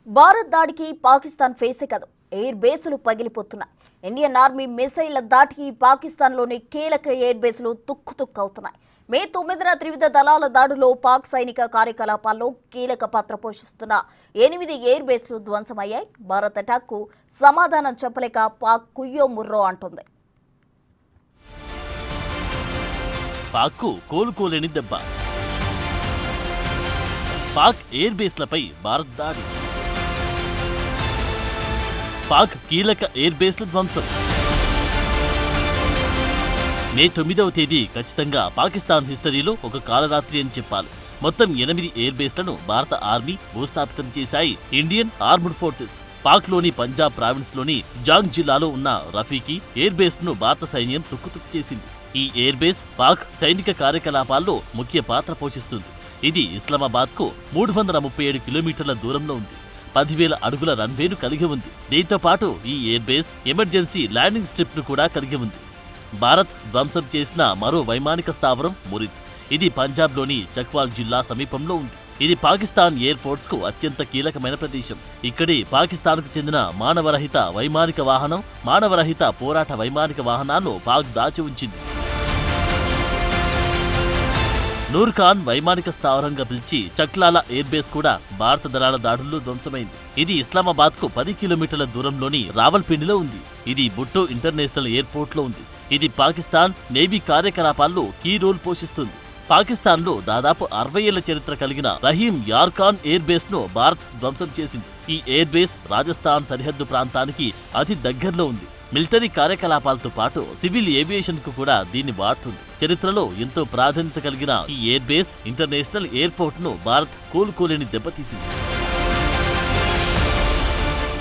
భారత్ దాడికి పాకిస్తాన్ ఫేసే కాదు, air బేసులు పగిలిపోతున్నాయి. Indian army మిసైళ్ల దాటికి పాకిస్తాన్లోని కీలక ఎయిర్ బేసులు తుక్కు అవుతున్నాయి. మే 9న త్రివిధ దళాల దాడులో పాక్ సైనిక కార్యకలాపాల్లో కీలక పాత్ర పోషిస్తున్న 8 ఎయిర్ బేసులు ధ్వంసమయ్యాయి. భారత్ అటాక్కు సమాధానం చెప్పలేక పాక్ కుయ్యో ముర్రో అంటుంది. పాక్కు కోలుకోలేని దెబ్బ. పాక్ ఎయిర్ బేస్లపై భారత్ దాడి. పాక్ కీలక ఎయిర్ బేస్ల ధ్వంసం. మే 9వ తేదీ ఖచ్చితంగా పాకిస్తాన్ హిస్టరీలో ఒక కాలరాత్రి అని చెప్పాలి. మొత్తం 8 ఎయిర్ బేస్లను భారత ఆర్మీ భూస్థాపితం చేశాయి. ఇండియన్ ఆర్మ్డ్ ఫోర్సెస్ పాక్లోని పంజాబ్ ప్రావిన్స్లోని జాంగ్ జిల్లాలో ఉన్న రఫీకి ఎయిర్ బేస్ను భారత సైన్యం తుక్కు చేసింది. ఈ ఎయిర్ బేస్ పాక్ సైనిక కార్యకలాపాల్లో ముఖ్య పాత్ర పోషిస్తుంది. ఇది ఇస్లామాబాద్కు 337 కిలోమీటర్ల దూరంలో ఉంది. 10,000 అడుగుల రన్వేను కలిగి ఉంది. దీంతో పాటు ఈ air base emergency landing strip ను కూడా కలిగి ఉంది. భారత్ ధ్వంసం చేసిన మరో వైమానిక స్థావరం మురిద్. ఇది పంజాబ్లోని చక్వాల్ జిల్లా సమీపంలో ఉంది. ఇది పాకిస్తాన్ ఎయిర్ ఫోర్స్ కు అత్యంత కీలకమైన ప్రదేశం. ఇక్కడే పాకిస్తాన్కు చెందిన మానవరహిత వైమానిక వాహనం, మానవరహిత పోరాట వైమానిక వాహనాలను పాక్ దాచి ఉంచింది. నూర్ ఖాన్ వైమానిక స్థావరంగా పిలిచి చక్లాల ఎయిర్ బేస్ కూడా భారత దళాల దాడుల్లో ధ్వంసమైంది. ఇది ఇస్లామాబాద్ కు 10 కిలోమీటర్ల దూరంలోని రావల్పిండిలో ఉంది. ఇది భుట్టో ఇంటర్నేషనల్ ఎయిర్పోర్ట్ లో ఉంది. ఇది పాకిస్తాన్ నేవీ కార్యకలాపాల్లో కీ రోల్ పోషిస్తుంది. పాకిస్తాన్లో దాదాపు 60 ఏళ్ల చరిత్ర కలిగిన రహీం యార్ ఖాన్ ఎయిర్ బేస్ ను భారత్ ధ్వంసం చేసింది. ఈ ఎయిర్ బేస్ రాజస్థాన్ సరిహద్దు ప్రాంతానికి అతి దగ్గరలో ఉంది. మిలిటరీ కార్యకలాపాలతో పాటు సివిల్ ఏవియేషన్ కు కూడా దీన్ని వాడుతుంది. చరిత్రలో ఎంతో ప్రాధాన్యత కలిగిన ఈ ఎయిర్ బేస్ ఇంటర్నేషనల్ ఎయిర్పోర్ట్ ను భారత్ కోలుకోలేని దెబ్బతీసింది.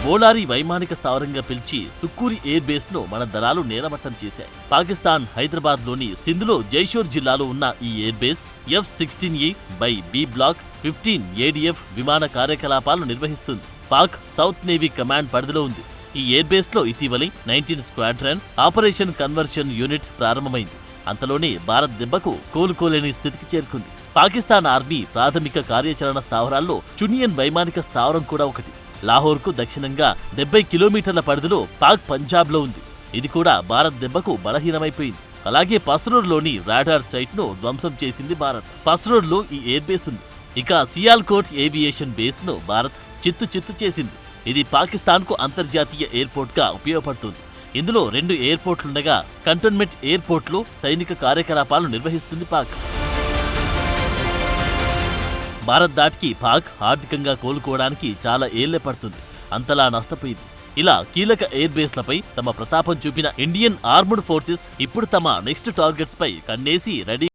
బోలారి వైమానిక స్థావరంగా పిలిచి సుక్కూరి ఎయిర్ బేస్ ను మన దళాలు నేలమట్టం చేశాయి. పాకిస్తాన్ హైదరాబాద్ లోని సింధులో జైషోర్ జిల్లాలో ఉన్న ఈ air base F-16E by B block 15 ADF విమాన కార్యకలాపాలను నిర్వహిస్తుంది. పాక్ సౌత్ నేవీ కమాండ్ పరిధిలో ఉంది. ఈ ఎయిర్ బేస్ లో ఇటీవలి 19 స్క్వాడ్రన్ ఆపరేషన్ కన్వర్షన్ యూనిట్ ప్రారంభమైంది. అంతలోనే భారత్ దెబ్బకు కోలుకోలేని స్థితికి చేరుకుంది. పాకిస్తాన్ ఆర్మీ ప్రాథమిక కార్యాచరణ స్థావరాల్లో చునియన్ వైమానిక స్థావరం కూడా ఒకటి. లాహోర్కు దక్షిణంగా 70 కిలోమీటర్ల పరిధిలో పాక్ పంజాబ్ లో ఉంది. ఇది కూడా భారత్ దెబ్బకు బలహీనమైపోయింది. అలాగే పస్రూర్లోని రాడార్ సైట్ ను ధ్వంసం చేసింది భారత్. పస్రూర్లో ఈ ఎయిర్ బేస్ ఉంది. ఇక సియాల్కోట్ ఏవియేషన్ బేస్ ను భారత్ చిత్తు చేసింది. ఇది పాకిస్తాన్ కు అంతర్జాతీయ ఎయిర్పోర్ట్ గా ఉపయోగపడుతుంది. ఇందులో 2 ఎయిర్పోర్ట్లుండగా కంటోన్మెంట్ ఎయిర్పోర్ట్ లో సైనిక కార్యకలాపాలు నిర్వహిస్తుంది పాక్. భారత్ దాటికి పాక్ ఆర్థికంగా కోలుకోవడానికి చాలా ఏళ్లే పడుతుంది. అంతలా నష్టపోయింది. ఇలా కీలక ఎయిర్ బేస్లపై తమ ప్రతాపం చూపిన ఇండియన్ ఆర్మ్డ్ ఫోర్సెస్ ఇప్పుడు తమ నెక్స్ట్ టార్గెట్స్ పై కన్నేసి రెడీ